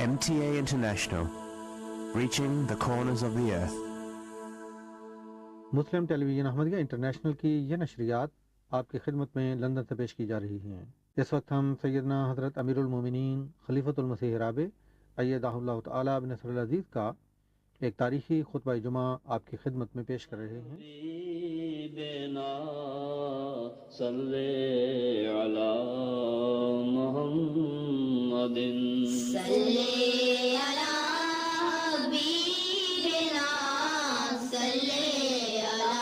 MTA International, reaching the corners of the earth. Muslim television Ahmadiyya international کی یہ نشریات آپ کی خدمت میں لندن سے پیش کی جا رہی ہیں۔ اس وقت ہم سیدنا حضرت امیر المومنین خلیفۃ المسیح رابع ایدہ اللہ تعالی بنصر العزیز کا ایک تاریخی خطبہ جمعہ آپ کی خدمت میں پیش کر رہے ہیں۔ صلی علی محمد صلی علی حبیبنا صلی علی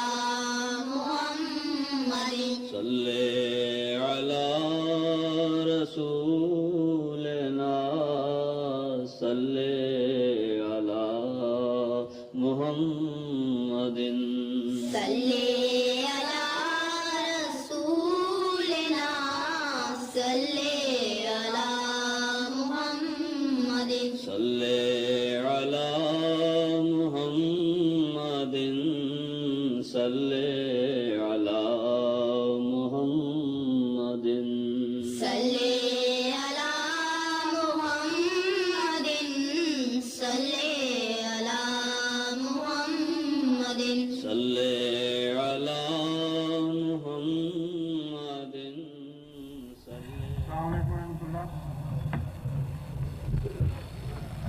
محمد صلی علی رسولنا صلی علی محمد صلی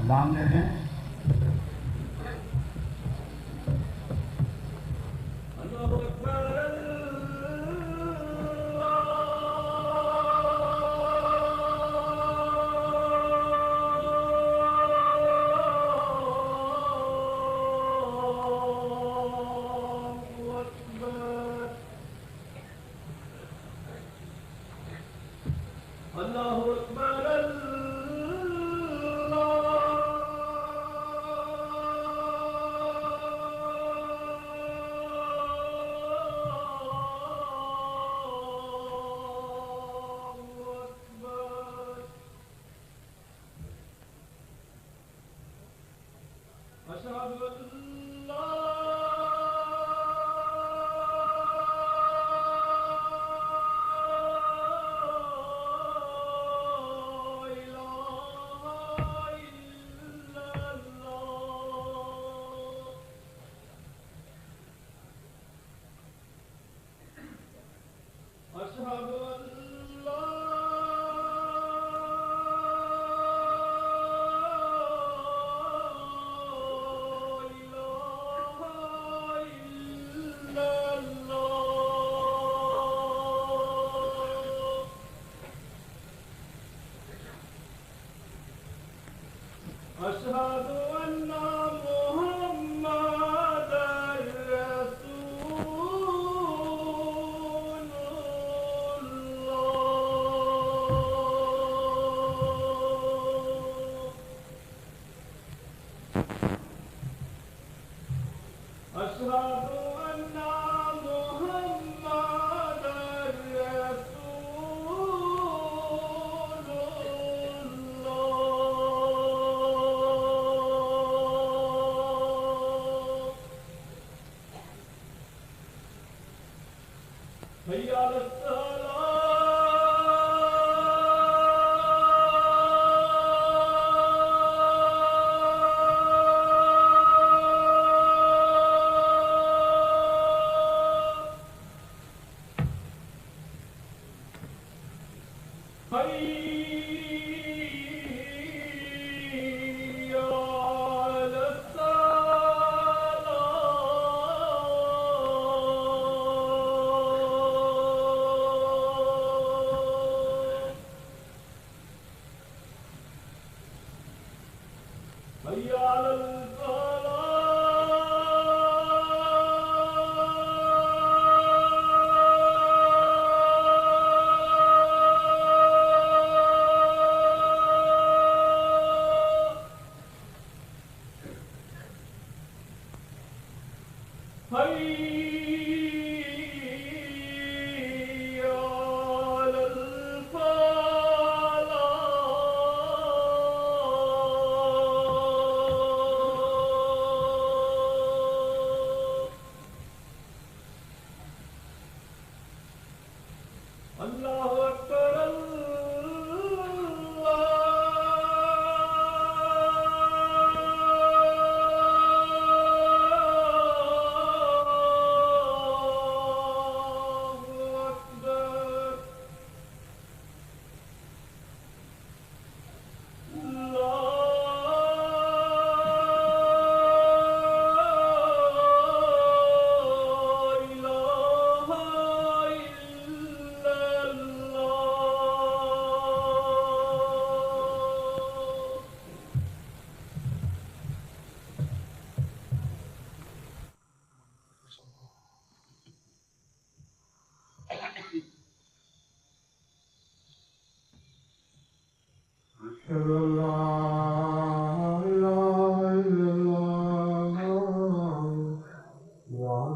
نام دے دیں۔ اللہ اکبر اللہ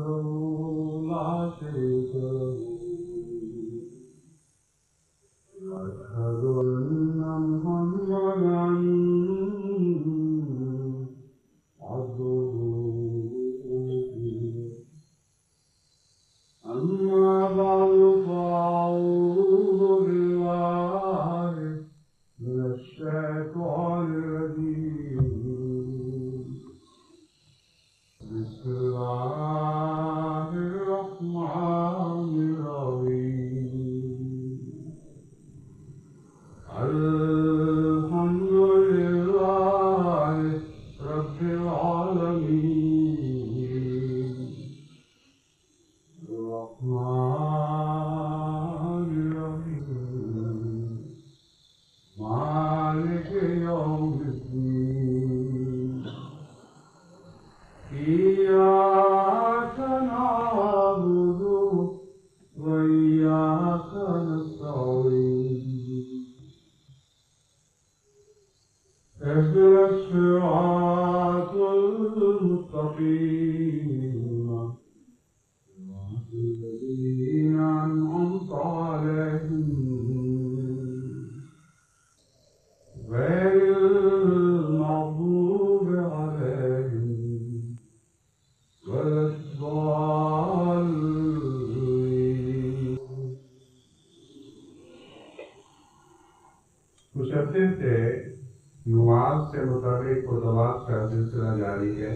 لا شريك له وأشهد أن محمدا عبده ورسوله أما بعد فأعوذ بالله من الشيطان الرجيم بسم الله الرحمن الرحيم الحمد لله رب العالمين الرحمن الرحيم مالك يوم الدين إياك نعبد وإياك نستعين اهدنا الصراط المستقيم صراط الذين أنعمت عليهم غير المغضوب عليهم ولا الضالين. کچھ عرصے سے نماز سے متعلق خطبات کا سلسلہ جاری ہے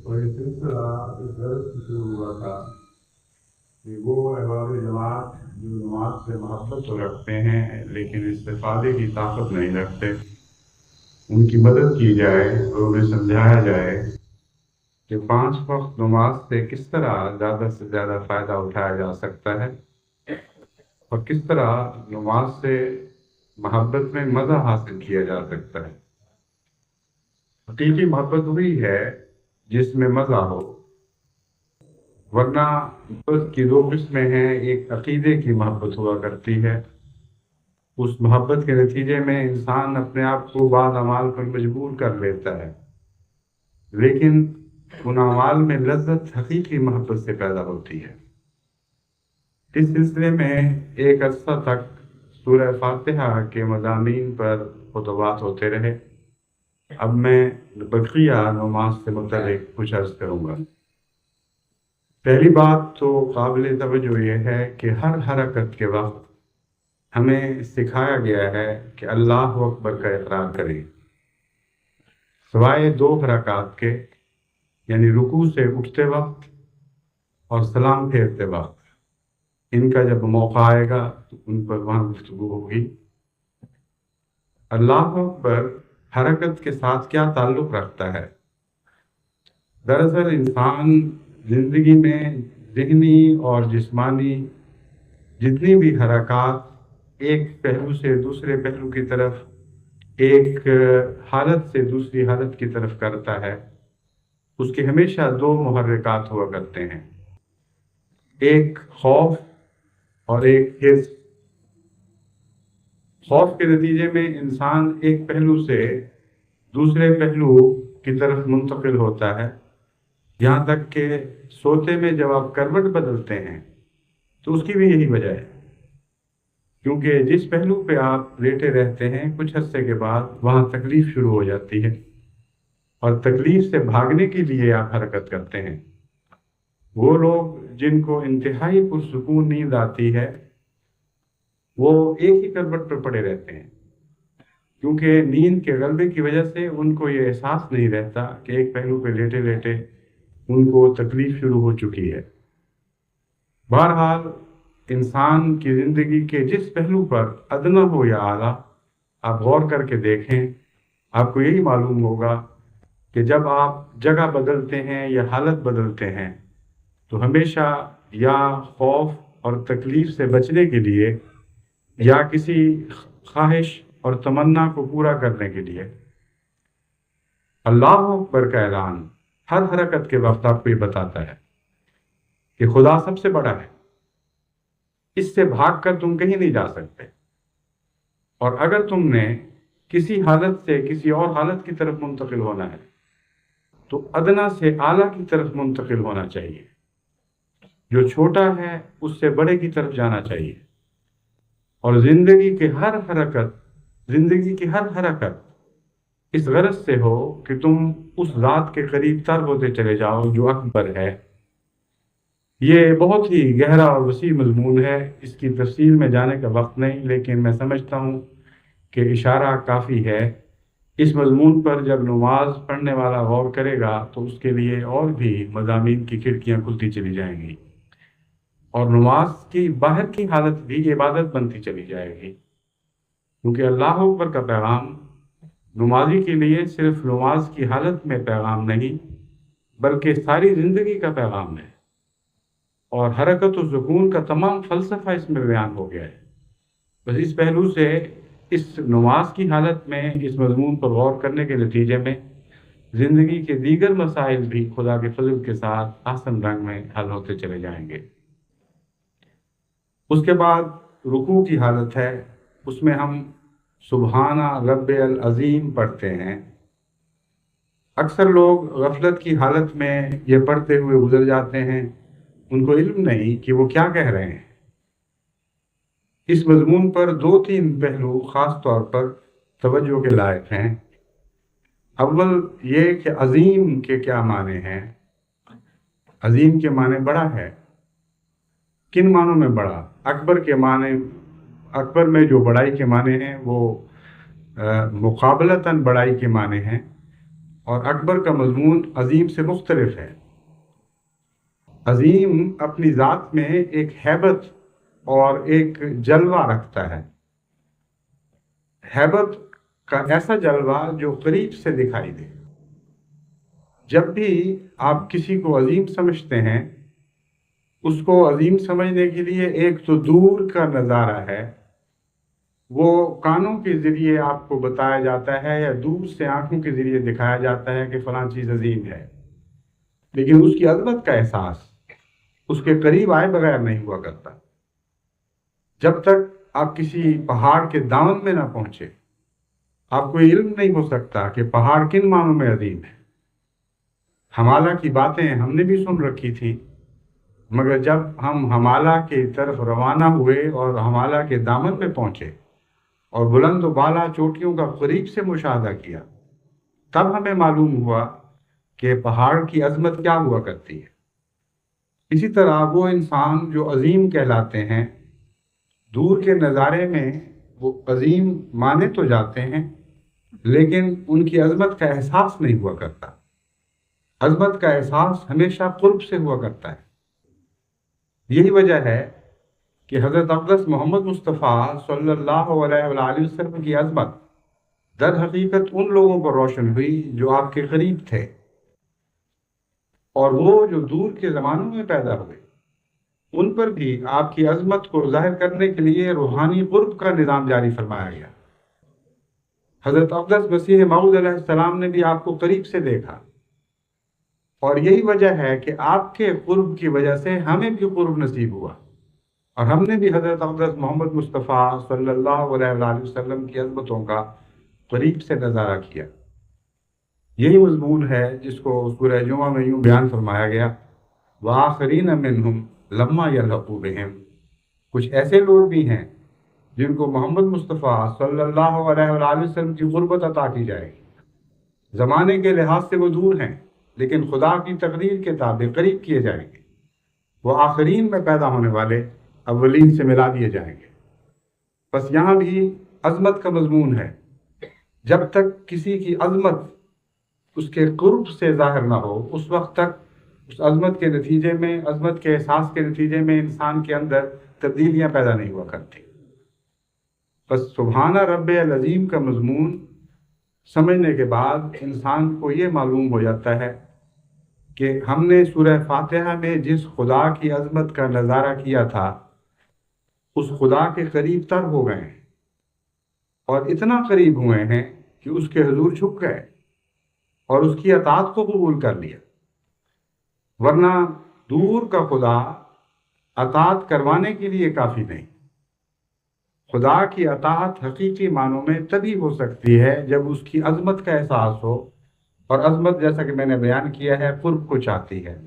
اور یہ سلسلہ اس غرض سے شروع ہوا تھا کہ وہ احباب جماعت جو نماز سے محبت تو رکھتے ہیں لیکن استفادے کی طاقت نہیں رکھتے، ان کی مدد کی جائے اور انہیں سمجھایا جائے کہ 5 وقت نماز سے کس طرح زیادہ سے زیادہ فائدہ اٹھایا جا سکتا ہے اور کس طرح نماز سے محبت میں مزہ حاصل کیا جا سکتا ہے۔ حقیقی محبت وہی ہے جس میں مزہ ہو، ورنہ محبت کی 2 قسمیں ہیں۔ ایک عقیدے کی محبت ہوا کرتی ہے، اس محبت کے نتیجے میں انسان اپنے آپ کو بعض اعمال پر مجبور کر لیتا ہے، لیکن ان اعمال میں لذت حقیقی محبت سے پیدا ہوتی ہے۔ اس سلسلے میں ایک عرصہ تک سورہ فاتحہ کے مضامین پر خطبات ہوتے رہے۔ اب میں بقیہ نماز سے متعلق کچھ عرض کروں گا۔ پہلی بات تو قابل توجہ یہ ہے کہ ہر حرکت کے وقت ہمیں سکھایا گیا ہے کہ اللہ اکبر کا اقرار کریں، سوائے 2 حرکات کے، یعنی رکوع سے اٹھتے وقت اور سلام پھیرتے وقت۔ ان کا جب موقع آئے گا تو ان پر وہاں گفتگو ہوگی۔ اللہ اکبر حرکت کے ساتھ کیا تعلق رکھتا ہے؟ دراصل انسان زندگی میں ذہنی اور جسمانی جتنی بھی حرکات ایک پہلو سے دوسرے پہلو کی طرف، ایک حالت سے دوسری حالت کی طرف کرتا ہے، اس کے ہمیشہ 2 محرکات ہوا کرتے ہیں، ایک خوف اور ایک حرص۔ خوف کے نتیجے میں انسان ایک پہلو سے دوسرے پہلو کی طرف منتقل ہوتا ہے، یہاں تک کہ سوتے میں جب آپ کروٹ بدلتے ہیں تو اس کی بھی یہی وجہ ہے، کیونکہ جس پہلو پہ آپ لیٹے رہتے ہیں کچھ عرصے کے بعد وہاں تکلیف شروع ہو جاتی ہے، اور تکلیف سے بھاگنے کے لیے آپ حرکت کرتے ہیں۔ وہ لوگ جن کو انتہائی پرسکون نیند آتی ہے وہ ایک ہی کروٹ پر پڑے رہتے ہیں، کیونکہ نیند کے غلبے کی وجہ سے ان کو یہ احساس نہیں رہتا کہ ایک پہلو پہ لیٹے لیٹے ان کو تکلیف شروع ہو چکی ہے۔ بہرحال انسان کی زندگی کے جس پہلو پر ادنا ہو یا اعلیٰ، آپ غور کر کے دیکھیں، آپ کو یہی معلوم ہوگا کہ جب آپ جگہ بدلتے ہیں یا حالت بدلتے ہیں تو ہمیشہ یا خوف اور تکلیف سے بچنے کے لیے یا کسی خواہش اور تمنا کو پورا کرنے کے لیے۔ اللہ اکبر کا اعلان ہر حرکت کے وقت آپ کو یہ بتاتا ہے کہ خدا سب سے بڑا ہے، اس سے بھاگ کر تم کہیں نہیں جا سکتے، اور اگر تم نے کسی حالت سے کسی اور حالت کی طرف منتقل ہونا ہے تو ادنا سے اعلیٰ کی طرف منتقل ہونا چاہیے، جو چھوٹا ہے اس سے بڑے کی طرف جانا چاہیے، اور زندگی کی ہر حرکت اس غرض سے ہو کہ تم اس ذات کے قریب تر ہوتے چلے جاؤ جو اکبر ہے۔ یہ بہت ہی گہرا اور وسیع مضمون ہے، اس کی تفصیل میں جانے کا وقت نہیں، لیکن میں سمجھتا ہوں کہ اشارہ کافی ہے۔ اس مضمون پر جب نماز پڑھنے والا غور کرے گا تو اس کے لیے اور بھی مضامین کی کھڑکیاں کھلتی چلی جائیں گی، اور نماز کی باہر کی حالت بھی عبادت بنتی چلی جائے گی، کیونکہ اللہ اکبر کا پیغام نمازی کے لیے صرف نماز کی حالت میں پیغام نہیں بلکہ ساری زندگی کا پیغام ہے، اور حرکت و سکون کا تمام فلسفہ اس میں بیان ہو گیا ہے۔ بس اس پہلو سے اس نماز کی حالت میں اس مضمون پر غور کرنے کے نتیجے میں زندگی کے دیگر مسائل بھی خدا کے فضل کے ساتھ آسن رنگ میں حل ہوتے چلے جائیں گے۔ اس کے بعد رکوع کی حالت ہے، اس میں ہم سبحانہ رب العظیم پڑھتے ہیں۔ اکثر لوگ غفلت کی حالت میں یہ پڑھتے ہوئے گزر جاتے ہیں، ان کو علم نہیں کہ وہ کیا کہہ رہے ہیں۔ اس مضمون پر 2-3 پہلو خاص طور پر توجہ کے لائق ہیں۔ اول یہ کہ عظیم کے کیا معنی ہیں۔ عظیم کے معنی بڑا ہے۔ کن معنوں میں بڑا؟ اکبر میں جو بڑائی کے معنی ہیں وہ مقابلتاً بڑائی کے معنی ہیں، اور اکبر کا مضمون عظیم سے مختلف ہے۔ عظیم اپنی ذات میں ایک ہیبت اور ایک جلوہ رکھتا ہے، ہیبت کا ایسا جلوہ جو قریب سے دکھائی دے۔ جب بھی آپ کسی کو عظیم سمجھتے ہیں، اس کو عظیم سمجھنے کے لیے ایک تو دور کا نظارہ ہے، وہ کانوں کے ذریعے آپ کو بتایا جاتا ہے یا دور سے آنکھوں کے ذریعے دکھایا جاتا ہے کہ فلاں چیز عظیم ہے، لیکن اس کی عظمت کا احساس اس کے قریب آئے بغیر نہیں ہوا کرتا۔ جب تک آپ کسی پہاڑ کے دامن میں نہ پہنچے، آپ کو علم نہیں ہو سکتا کہ پہاڑ کن معنوں میں عظیم ہے۔ ہمالہ کی باتیں ہم نے بھی سن رکھی تھی، مگر جب ہم ہمالہ کی طرف روانہ ہوئے اور ہمالہ کے دامن میں پہنچے اور بلند و بالا چوٹیوں کا قریب سے مشاہدہ کیا، تب ہمیں معلوم ہوا کہ پہاڑ کی عظمت کیا ہوا کرتی ہے۔ اسی طرح وہ انسان جو عظیم کہلاتے ہیں، دور کے نظارے میں وہ عظیم مانے تو جاتے ہیں، لیکن ان کی عظمت کا احساس نہیں ہوا کرتا۔ عظمت کا احساس ہمیشہ قرب سے ہوا کرتا ہے۔ یہی وجہ ہے کہ حضرت اقدس محمد مصطفیٰ صلی اللہ علیہ وآلہ وسلم کی عظمت در حقیقت ان لوگوں پر روشن ہوئی جو آپ کے قریب تھے، اور وہ جو دور کے زمانوں میں پیدا ہوئے، ان پر بھی آپ کی عظمت کو ظاہر کرنے کے لیے روحانی قرب کا نظام جاری فرمایا گیا۔ حضرت اقدس مسیح موعود علیہ السلام نے بھی آپ کو قریب سے دیکھا، اور یہی وجہ ہے کہ آپ کے قرب کی وجہ سے ہمیں بھی قرب نصیب ہوا، اور ہم نے بھی حضرت اقدس محمد مصطفیٰ صلی اللہ علیہ وآلہ وسلم کی عظمتوں کا قریب سے نظارہ کیا۔ یہی مضمون ہے جس کو سورہ جمعہ میں یوں بیان فرمایا گیا، وآخرین منہم لما یلحقوا بہم۔ کچھ ایسے لوگ بھی ہیں جن کو محمد مصطفیٰ صلی اللہ علیہ وآلہ وسلم کی قربت عطا کی جائے گی۔ زمانے کے لحاظ سے وہ دور ہیں، لیکن خدا کی تقدیر کے تابع قریب کیے جائیں گے۔ وہ آخرین میں پیدا ہونے والے اولین سے ملا دیے جائیں گے۔ بس یہاں بھی عظمت کا مضمون ہے۔ جب تک کسی کی عظمت اس کے قرب سے ظاہر نہ ہو، اس وقت تک اس عظمت کے نتیجے میں، عظمت کے احساس کے نتیجے میں انسان کے اندر تبدیلیاں پیدا نہیں ہوا کرتی۔ بس سبحانہ رب العظیم کا مضمون سمجھنے کے بعد انسان کو یہ معلوم ہو جاتا ہے کہ ہم نے سورہ فاتحہ میں جس خدا کی عظمت کا نظارہ کیا تھا، اس خدا کے قریب تر ہو گئے ہیں، اور اتنا قریب ہوئے ہیں کہ اس کے حضور جھک گئے اور اس کی اطاعت کو قبول کر لیا۔ ورنہ دور کا خدا اطاعت کروانے کے لیے کافی نہیں۔ خدا کی اطاعت حقیقی معنوں میں تبھی ہو سکتی ہے جب اس کی عظمت کا احساس ہو، اور عظمت جیسا کہ میں نے بیان کیا ہے قرب کو چاہتی ہے.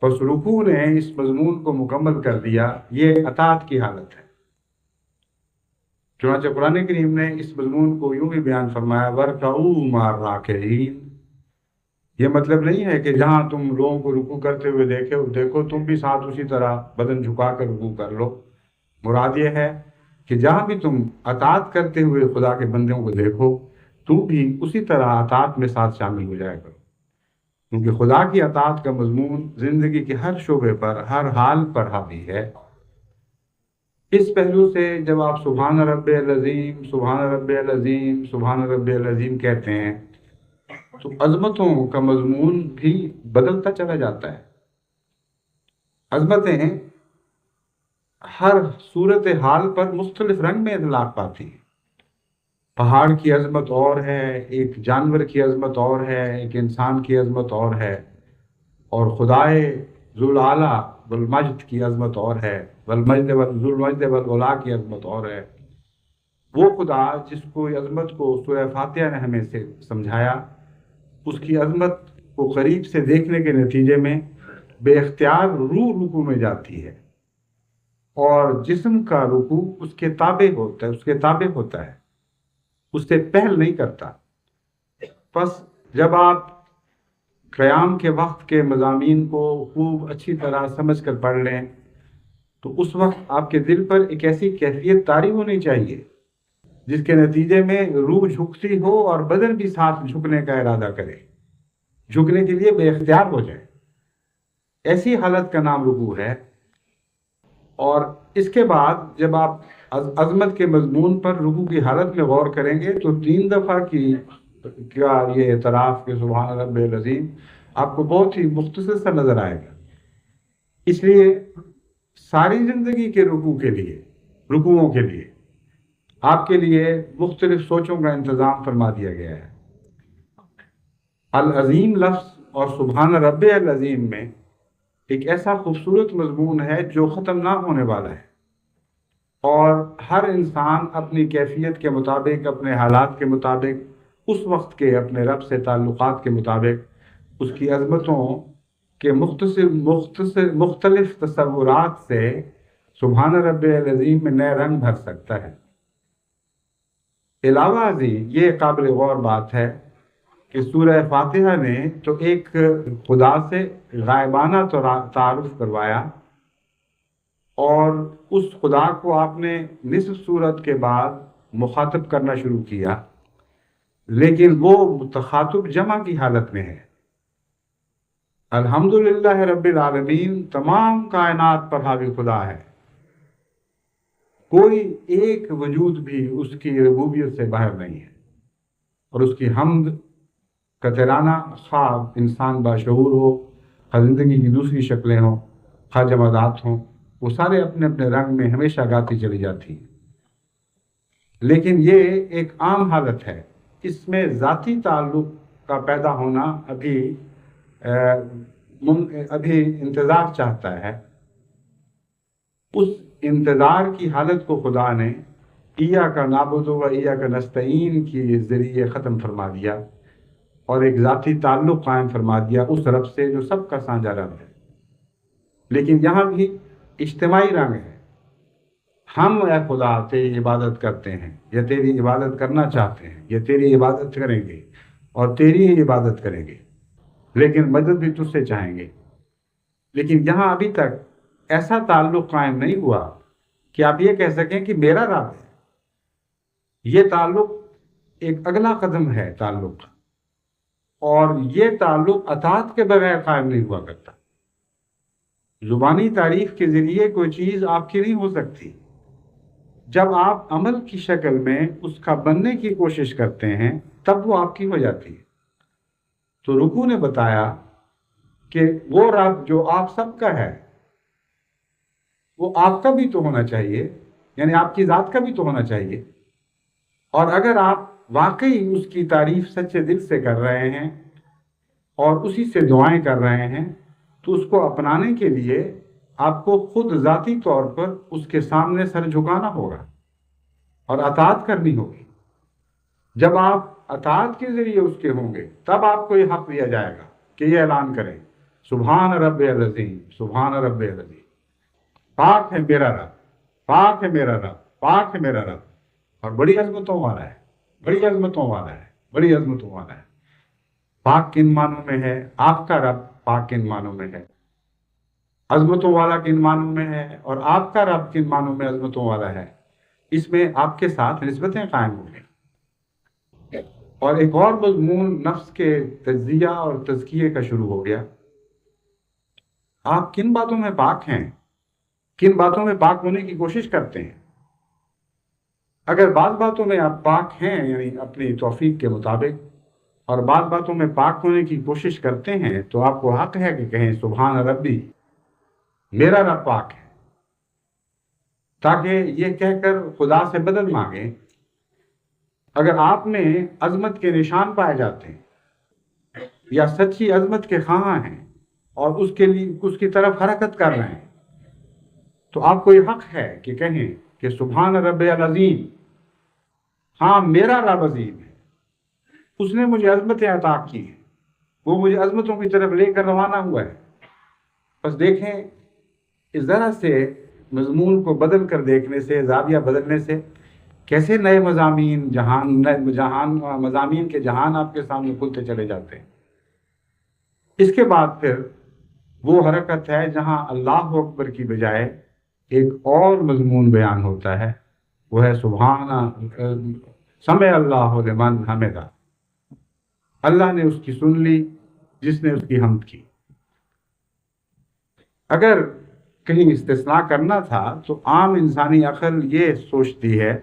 پس رکوع نے اس مضمون کو مکمل کر دیا. یہ اطاعت کی حالت ہے. چنانچہ قرآن کریم نے اس مضمون کو یوں بھی بیان فرمایا وَارْكَعُوا مَعَ الرَّاكِعِينَ. یہ مطلب نہیں ہے کہ جہاں تم لوگوں کو رکوع کرتے ہوئے دیکھو تم بھی ساتھ اسی طرح بدن جھکا کر رکوع کر لو. مراد یہ ہے کہ جہاں بھی تم اطاعت کرتے ہوئے خدا کے بندوں کو دیکھو تو بھی اسی طرح اطاعت میں ساتھ شامل ہو جایا کرو، کیونکہ خدا کی اطاعت کا مضمون زندگی کے ہر شعبے پر، ہر حال پر حاوی ہے. اس پہلو سے جب آپ سبحان رب العظیم، سبحان رب العظیم، سبحان رب العظیم کہتے ہیں تو عظمتوں کا مضمون بھی بدلتا چلا جاتا ہے. عظمتیں ہر صورت حال پر مختلف رنگ میں اطلاق پاتی ہیں. پہاڑ کی عظمت اور ہے، ایک جانور کی عظمت اور ہے، ایک انسان کی عظمت اور ہے، اور خدائے ذوالعالیٰ والمجد کی عظمت اور ہے، والمجد ذوالمجد والعلا کی عظمت اور ہے. وہ خدا جس کو عظمت کو سورہ فاتحہ نے ہمیں سے سمجھایا، اس کی عظمت کو قریب سے دیکھنے کے نتیجے میں بے اختیار روح رکوع میں جاتی ہے، اور جسم کا رکوع اس کے تابع ہوتا ہے، اس سے پہل نہیں کرتا. پس جب آپ قیام کے وقت کے مضامین کو خوب اچھی طرح سمجھ کر پڑھ لیں تو اس وقت آپ کے دل پر ایک ایسی کیفیت طاری ہونی چاہیے جس کے نتیجے میں روح جھکتی ہو اور بدن بھی ساتھ جھکنے کا ارادہ کرے، جھکنے کے لیے بے اختیار ہو جائے. ایسی حالت کا نام رکوع ہے. اور اس کے بعد جب آپ عظمت کے مضمون پر رکوع کی حالت میں غور کریں گے تو 3 دفعہ کیا یہ اعتراف کہ سبحان رب العظیم آپ کو بہت ہی مختصر سا نظر آئے گا. اس لیے ساری زندگی کے رکوعوں کے لیے آپ کے لیے مختلف سوچوں کا انتظام فرما دیا گیا ہے. العظیم لفظ اور سبحان رب العظیم میں ایک ایسا خوبصورت مضمون ہے جو ختم نہ ہونے والا ہے، اور ہر انسان اپنی کیفیت کے مطابق، اپنے حالات کے مطابق، اس وقت کے اپنے رب سے تعلقات کے مطابق اس کی عظمتوں کے مختلف تصورات سے سبحان رب العظیم میں نئے رنگ بھر سکتا ہے. علاوہ ازیں یہ قابل غور بات ہے کہ سورہ فاتحہ نے تو ایک خدا سے غائبانہ تعارف کروایا، اور اس خدا کو آپ نے نصف صورت کے بعد مخاطب کرنا شروع کیا، لیکن وہ متخاطب جمع کی حالت میں ہے. الحمدللہ رب العالمین تمام کائنات پر حاوی خدا ہے، کوئی ایک وجود بھی اس کی ربوبیت سے باہر نہیں ہے، اور اس کی حمد کا ترانہ خواہ انسان باشعور ہو، خواہ زندگی کی دوسری شکلیں ہوں، خواہ جمادات ہوں، وہ سارے اپنے اپنے رنگ میں ہمیشہ گاتی چلی جاتی ہیں. لیکن یہ ایک عام حالت ہے، اس میں ذاتی تعلق کا پیدا ہونا ابھی انتظار چاہتا ہے. اس انتظار کی حالت کو خدا نے ایاک نعبد و ایاک نستعین کے ذریعے ختم فرما دیا اور ایک ذاتی تعلق قائم فرما دیا اس رب سے جو سب کا سانجا رب ہے. لیکن یہاں بھی اجتماعی رنگ ہے. ہم اے خدا تیری عبادت کرتے ہیں، یا تیری عبادت کرنا چاہتے ہیں، یا تیری عبادت کریں گے اور تیری ہی عبادت کریں گے، لیکن مدد بھی تجھ سے چاہیں گے. لیکن یہاں ابھی تک ایسا تعلق قائم نہیں ہوا کہ آپ یہ کہہ سکیں کہ میرا رب ہے. یہ تعلق ایک اگلا قدم ہے تعلق، اور یہ تعلق اطاعت کے بغیر قائم نہیں ہوا کرتا. زبانی تعریف کے ذریعے کوئی چیز آپ کی نہیں ہو سکتی. جب آپ عمل کی شکل میں اس کا بننے کی کوشش کرتے ہیں تب وہ آپ کی ہو جاتی ہے. تو رکوع نے بتایا کہ وہ رب جو آپ سب کا ہے وہ آپ کا بھی تو ہونا چاہیے، یعنی آپ کی ذات کا بھی تو ہونا چاہیے. اور اگر آپ واقعی اس کی تعریف سچے دل سے کر رہے ہیں اور اسی سے دعائیں کر رہے ہیں تو اس کو اپنانے کے لیے آپ کو خود ذاتی طور پر اس کے سامنے سر جھکانا ہوگا اور اطاعت کرنی ہوگی. جب آپ اطاعت کے ذریعے اس کے ہوں گے، تب آپ کو یہ حق دیا جائے گا کہ یہ اعلان کریں سبحان رب العظیم، سبحان رب العظیم، پاک ہے میرا رب، پاک ہے میرا رب، پاک ہے میرا رب۔ اور بڑی عظمتوں والا ہے، بڑی عظمتوں والا ہے، بڑی عظمتوں والا ہے۔ پاک کن معنوں میں ہے؟ آپ کا رب پاک کن معنوں میں ہے؟ عظمتوں والا کن معنوں میں ہے؟ اور آپ کا رب کن معنوں میں عظمتوں والا ہے؟ اس میں آپ کے ساتھ نسبتیں قائم ہو گئی۔ اور ایک اور مضمون نفس کے تجزیہ اور تزکیے کا شروع ہو گیا۔ آپ کن باتوں میں پاک ہیں، کن باتوں میں پاک ہونے کی کوشش کرتے ہیں؟ اگر بعض باتوں میں آپ پاک ہیں، یعنی اپنی توفیق کے مطابق، اور بعض باتوں میں پاک ہونے کی کوشش کرتے ہیں، تو آپ کو حق ہے کہ کہیں سبحان ربی، میرا رب پاک ہے، تاکہ یہ کہہ کر خدا سے مدد مانگیں۔ اگر آپ میں عظمت کے نشان پائے جاتے ہیں یا سچی عظمت کے خواہاں ہیں اور اس کی طرف حرکت کر رہے ہیں، تو آپ کو یہ حق ہے کہ کہیں کہ سبحان رب العظیم، ہاں میرا رب عظیم ہے، اس نے مجھے عظمتیں عطا کی ہیں، وہ مجھے عظمتوں کی طرف لے کر روانہ ہوا ہے۔ بس دیکھیں، اس ذرا سے مضمون کو بدل کر دیکھنے سے، زاویہ بدلنے سے، کیسے نئے مضامین مضامین کے جہان آپ کے سامنے کھلتے چلے جاتے ہیں۔ اس کے بعد پھر وہ حرکت ہے جہاں اللہ اکبر کی بجائے ایک اور مضمون بیان ہوتا ہے، وہ ہے سمع اللہ لمن حمدہ، اللہ نے اس کی سن لی جس نے اس کی حمد کی۔ اگر کہیں استثناء کرنا تھا تو عام انسانی عقل یہ سوچتی ہے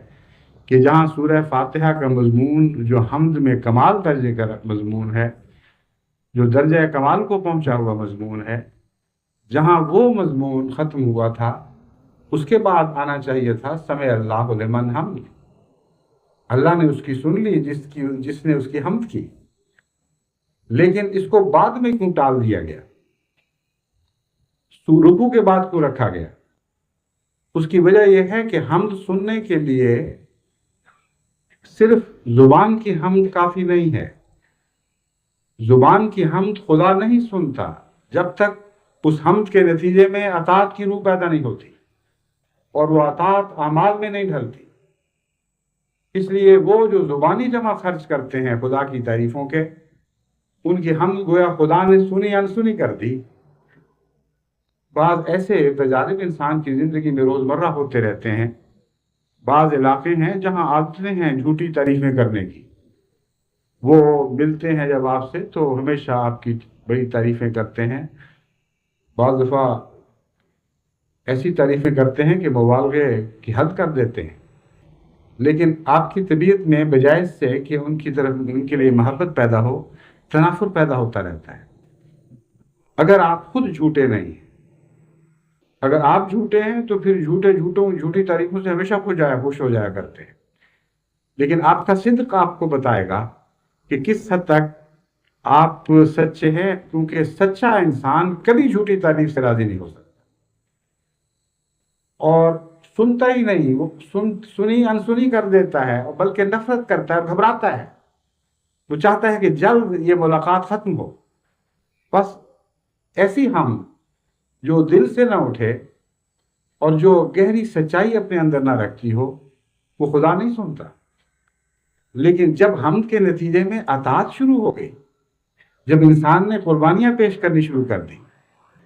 کہ جہاں سورہ فاتحہ کا مضمون جو حمد میں کمال درجے کا مضمون ہے، جو درجہ کمال کو پہنچا ہوا مضمون ہے، جہاں وہ مضمون ختم ہوا تھا، اس کے بعد آنا چاہیے تھا سمع اللہ لمن حمد، اللہ نے اس کی سن لی جس نے اس کی حمد کی۔ لیکن اس کو بعد میں کیوں ٹال دیا گیا؟ رکوع کے بعد کیوں رکھا گیا؟ اس کی وجہ یہ ہے کہ حمد سننے کے لیے صرف زبان کی حمد کافی نہیں ہے۔ زبان کی حمد خدا نہیں سنتا جب تک اس حمد کے نتیجے میں اطاعت کی روح پیدا نہیں ہوتی اور وہ اطاعت اعمال میں نہیں ڈھلتی۔ اس لیے وہ جو زبانی جمع خرچ کرتے ہیں خدا کی تعریفوں کے، ان کی حمد گویا خدا نے سنی انسنی کر دی۔ بعض ایسے تجارب انسان کی زندگی میں روزمرہ ہوتے رہتے ہیں۔ بعض علاقے ہیں جہاں عادتیں ہیں جھوٹی تعریفیں کرنے کی، وہ ملتے ہیں جب آپ سے تو ہمیشہ آپ کی بڑی تعریفیں کرتے ہیں، بعض دفعہ ایسی تعریفیں کرتے ہیں کہ مبالغے کی حد کر دیتے ہیں، لیکن آپ کی طبیعت میں بجائے اس سے کہ ان کی طرف ان کے لیے محبت پیدا ہو، تنافر پیدا ہوتا رہتا ہے۔ اگر آپ خود جھوٹے نہیں ہیں، اگر آپ جھوٹے ہیں تو پھر جھوٹی تعریفوں سے ہمیشہ خوش ہو جایا کرتے ہیں، لیکن آپ کا صدق آپ کو بتائے گا کہ کس حد تک آپ سچے ہیں، کیونکہ سچا انسان کبھی جھوٹی تعریف سے راضی نہیں ہو سکتا، اور سنتا ہی نہیں، وہ سنی انسنی کر دیتا ہے، اور بلکہ نفرت کرتا ہے اور گھبراتا ہے، وہ چاہتا ہے کہ جلد یہ ملاقات ختم ہو۔ بس ایسی ہم جو دل سے نہ اٹھے اور جو گہری سچائی اپنے اندر نہ رکھتی ہو، وہ خدا نہیں سنتا۔ لیکن جب حمد کے نتیجے میں اطاعت شروع ہو گئی، جب انسان نے قربانیاں پیش کرنی شروع کر دی،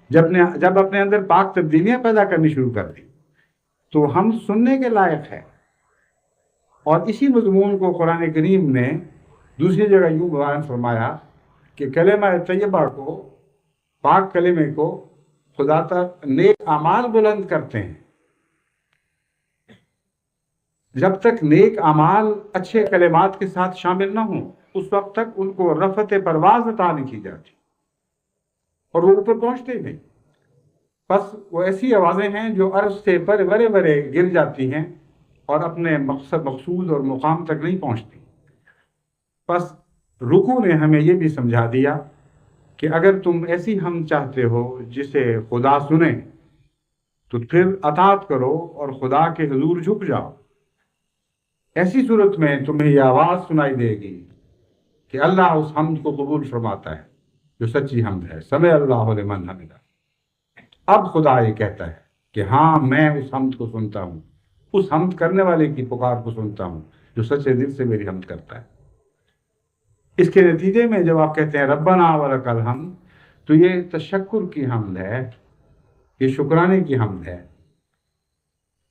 جب اپنے اندر پاک تبدیلیاں پیدا کرنی شروع کر دی، تو ہم سننے کے لائق ہے۔ اور اسی مضمون کو قرآن کریم نے دوسری جگہ یوں بیان فرمایا کہ کلمہ طیبہ کو، پاک کلمے کو خدا تک نیک اعمال بلند کرتے ہیں۔ جب تک نیک اعمال اچھے کلمات کے ساتھ شامل نہ ہوں، اس وقت تک ان کو رفعت پرواز عطا نہیں کی جاتی اور وہ اوپر پہنچتے ہی نہیں۔ بس وہ ایسی آوازیں ہیں جو عرش سے بڑے بڑے گر جاتی ہیں اور اپنے مقصود اور مقام تک نہیں پہنچتی۔ بس رکوع نے ہمیں یہ بھی سمجھا دیا کہ اگر تم ایسی حمد چاہتے ہو جسے خدا سنے تو پھر اطاعت کرو اور خدا کے حضور جھک جاؤ۔ ایسی صورت میں تمہیں یہ آواز سنائی دے گی، کہ اللہ اس حمد کو قبول فرماتا ہے جو سچی حمد ہے. سمع اللہ لمن حمدہ. اب خدا یہ کہتا ہے کہ ہاں میں اس حمد کو سنتا ہوں، اس حمد کرنے والے کی پکار کو سنتا ہوں جو سچے دل سے میری حمد کرتا ہے. اس کے نتیجے میں جب آپ کہتے ہیں ربنا ولک الحمد، تو یہ تشکر کی حمد ہے، یہ شکرانے کی حمد ہے.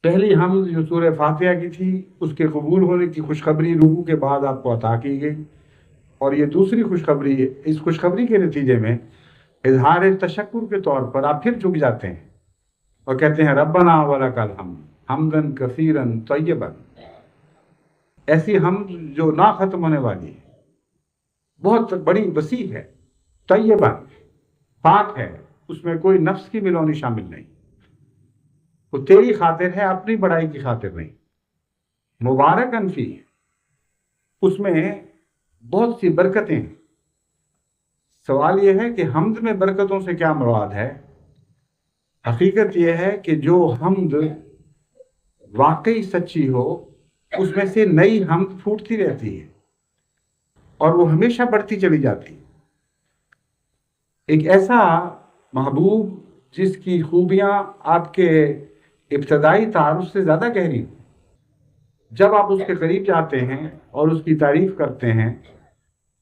پہلی حمد جو سورہ فاتحہ کی تھی اس کے قبول ہونے کی خوشخبری رکوع کے بعد آپ کو عطا کی گئی، اور یہ دوسری خوشخبری، اس خوشخبری کے نتیجے میں اظہار تشکر کے طور پر آپ پھر جھک جاتے ہیں اور کہتے ہیں ربنا ولک الحمد حمدن کثیرن طیبا. ایسی حمد جو نہ ختم ہونے والی ہے، بہت بڑی وسیع ہے، طیبا پاک ہے، اس میں کوئی نفس کی ملونی شامل نہیں، وہ تیری خاطر ہے، اپنی بڑائی کی خاطر نہیں. مبارکن فی، اس میں بہت سی برکتیں ہیں. سوال یہ ہے کہ حمد میں برکتوں سے کیا مراد ہے؟ حقیقت یہ ہے کہ جو حمد واقعی سچی ہو اس میں سے نئی حمد پھوٹتی رہتی ہے اور وہ ہمیشہ بڑھتی چلی جاتی ہے. ایک ایسا محبوب جس کی خوبیاں آپ کے ابتدائی تعارف سے زیادہ گہری ہوں، جب آپ اس کے قریب جاتے ہیں اور اس کی تعریف کرتے ہیں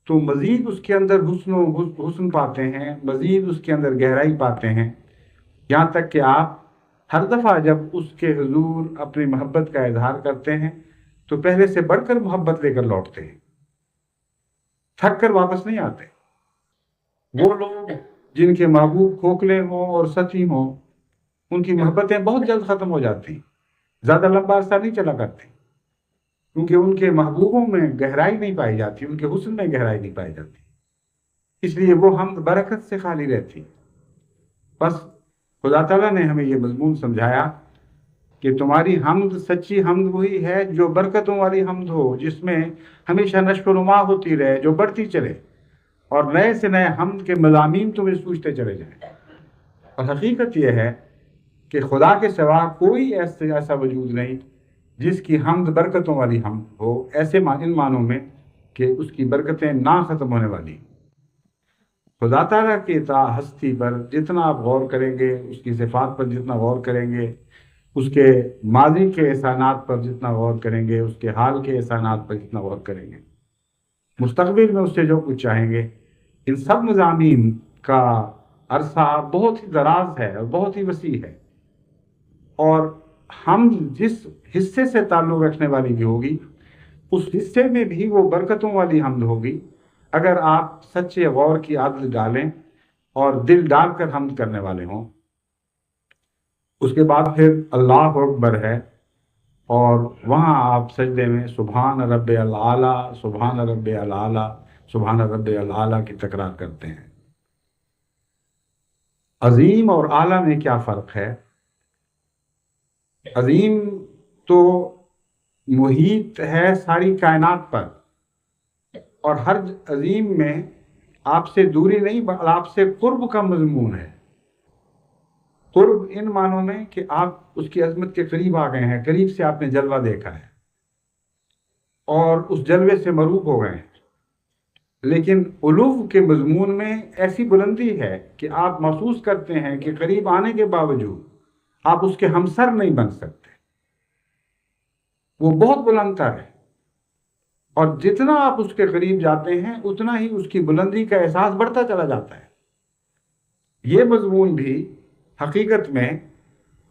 تو مزید اس کے اندر حسن پاتے ہیں، مزید اس کے اندر گہرائی پاتے ہیں، یہاں تک کہ آپ ہر دفعہ جب اس کے حضور اپنی محبت کا اظہار کرتے ہیں تو پہلے سے بڑھ کر محبت لے کر لوٹتے ہیں، تھک کر واپس نہیں آتے. وہ لوگ جن کے محبوب کھوکھلے ہوں اور سطحی ہوں ان کی محبتیں بہت جلد ختم ہو جاتی، زیادہ لمبا عرصہ نہیں چلا کرتی، کیونکہ ان کے محبوبوں میں گہرائی نہیں پائی جاتی، ان کے حسن میں گہرائی نہیں پائی جاتی، اس لیے وہ حمد برکت سے خالی رہتی. بس خدا تعالیٰ نے ہمیں یہ مضمون سمجھایا کہ تمہاری حمد سچی حمد وہی ہے جو برکتوں والی حمد ہو، جس میں ہمیشہ نشو و نما ہوتی رہے، جو بڑھتی چلے اور نئے سے نئے حمد کے مضامین تمہیں سوچتے چلے جائیں. اور حقیقت یہ ہے کہ خدا کے سوا کوئی ایسا وجود نہیں جس کی حمد برکتوں والی حمد ہو، ایسے ان معنوں میں کہ اس کی برکتیں نہ ختم ہونے والی. خدا تعالیٰ کی ہستی پر جتنا آپ غور کریں گے، اس کی صفات پر جتنا غور کریں گے، اس کے ماضی کے احسانات پر جتنا غور کریں گے، اس کے حال کے احسانات پر جتنا غور کریں گے، مستقبل میں اس سے جو کچھ چاہیں گے، ان سب مضامین کا عرصہ بہت ہی دراز ہے اور بہت ہی وسیع ہے. اور ہم جس حصے سے تعلق رکھنے والی بھی ہوگی اس حصے میں بھی وہ برکتوں والی حمد ہوگی اگر آپ سچے غور کی عادت ڈالیں اور دل ڈال کر حمد کرنے والے ہوں. اس کے بعد پھر اللہ اکبر ہے اور وہاں آپ سجدے میں سبحان رب العالی، سبحان رب العالی، سبحان رب العالی کی تکرار کرتے ہیں. عظیم اور اعلیٰ میں کیا فرق ہے؟ عظیم تو محیط ہے ساری کائنات پر، اور ہر عظیم میں آپ سے دوری نہیں بلکہ آپ سے قرب کا مضمون ہے. قرب ان معنوں میں کہ آپ اس کی عظمت کے قریب آ گئے ہیں، قریب سے آپ نے جلوہ دیکھا ہے اور اس جلوے سے مروب ہو گئے ہیں. لیکن علو کے مضمون میں ایسی بلندی ہے کہ آپ محسوس کرتے ہیں کہ قریب آنے کے باوجود آپ اس کے ہمسر نہیں بن سکتے. وہ بہت بلند تر ہے اور جتنا آپ اس کے قریب جاتے ہیں اتنا ہی اس کی بلندی کا احساس بڑھتا چلا جاتا ہے. یہ مضمون بھی حقیقت میں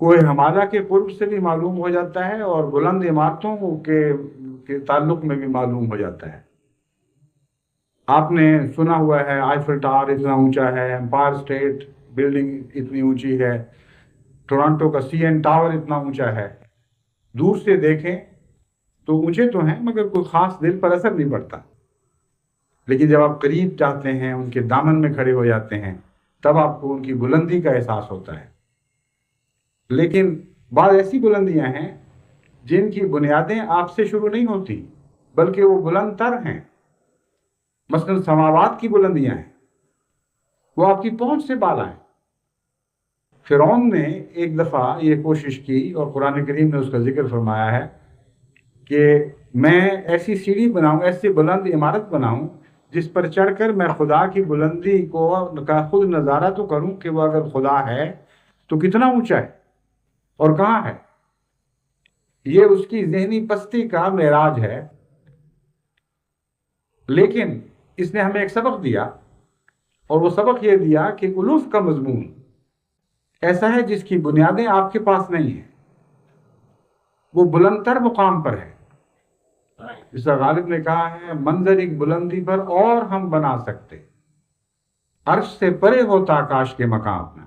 کوہ ہمالہ کے قرب سے بھی معلوم ہو جاتا ہے اور بلند عمارتوں کے تعلق میں بھی معلوم ہو جاتا ہے. آپ نے سنا ہوا ہے آئیفل ٹاور اتنا اونچا ہے، امپائر اسٹیٹ بلڈنگ اتنی اونچی ہے، ٹورانٹو کا سی این ٹاور اتنا اونچا ہے. دور سے دیکھیں تو اونچے تو ہیں مگر کوئی خاص دل پر اثر نہیں پڑتا، لیکن جب آپ قریب جاتے ہیں، ان کے دامن میں کھڑے ہو جاتے ہیں، تب آپ کو ان کی بلندی کا احساس ہوتا ہے. لیکن بعض ایسی بلندیاں ہیں جن کی بنیادیں آپ سے شروع نہیں ہوتی بلکہ وہ بلند تر ہیں. مثلا سماوات کی بلندیاں ہیں، وہ آپ کی پہنچ سے بالا ہیں. فرعون نے ایک دفعہ یہ کوشش کی اور قرآن کریم نے اس کا ذکر فرمایا ہے کہ میں ایسی سیڑھی بناؤں، ایسی بلند عمارت بناؤں جس پر چڑھ کر میں خدا کی بلندی کا خود نظارہ تو کروں کہ وہ اگر خدا ہے تو کتنا اونچا ہے اور کہاں ہے. یہ اس کی ذہنی پستی کا معراج ہے. لیکن اس نے ہمیں ایک سبق دیا، اور وہ سبق یہ دیا کہ الوف کا مضمون ایسا ہے جس کی بنیادیں آپ کے پاس نہیں ہیں، وہ بلند تر مقام پر ہے. جس طرح غالب نے کہا ہے، منظر ایک بلندی پر اور ہم بنا سکتے، عرش سے پرے ہوتا کاش کے مقام میں.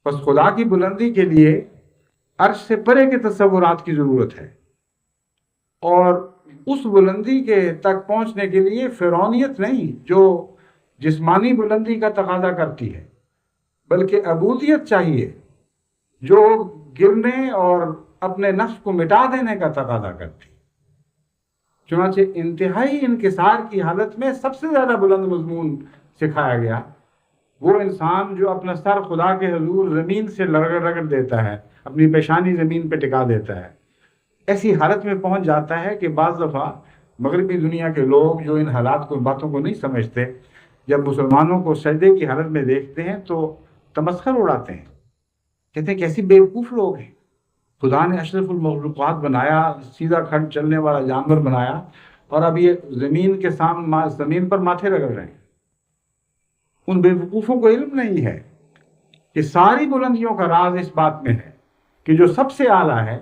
بس خدا کی بلندی کے لیے عرش سے پرے کے تصورات کی ضرورت ہے، اور اس بلندی کے تک پہنچنے کے لیے فرعونیت نہیں جو جسمانی بلندی کا تقاضا کرتی ہے، بلکہ عبودیت چاہیے جو گرنے اور اپنے نفس کو مٹا دینے کا تقاضا کرتی. چنانچہ انتہائی انکسار کی حالت میں سب سے زیادہ بلند مضمون سکھایا گیا، وہ انسان جو اپنا سر خدا کے حضور زمین سے رگڑ دیتا ہے، اپنی پیشانی زمین پہ ٹکا دیتا ہے. ایسی حالت میں پہنچ جاتا ہے کہ بعض دفعہ مغربی دنیا کے لوگ جو ان حالات کو باتوں کو نہیں سمجھتے، جب مسلمانوں کو سجدے کی حالت میں دیکھتے ہیں تو تمسخر اڑاتے ہیں، کہتے ہیں کیسی بیوقوف لوگ ہیں. خدا نے اشرف المخلوقات بنایا، سیدھا کھڑ چلنے والا جانور بنایا، اور اب یہ زمین کے سامنے زمین پر ماتھے رگڑ رہے ہیں. ان بیوقوفوں کو علم نہیں ہے کہ ساری بلندیوں کا راز اس بات میں ہے کہ جو سب سے اعلیٰ ہے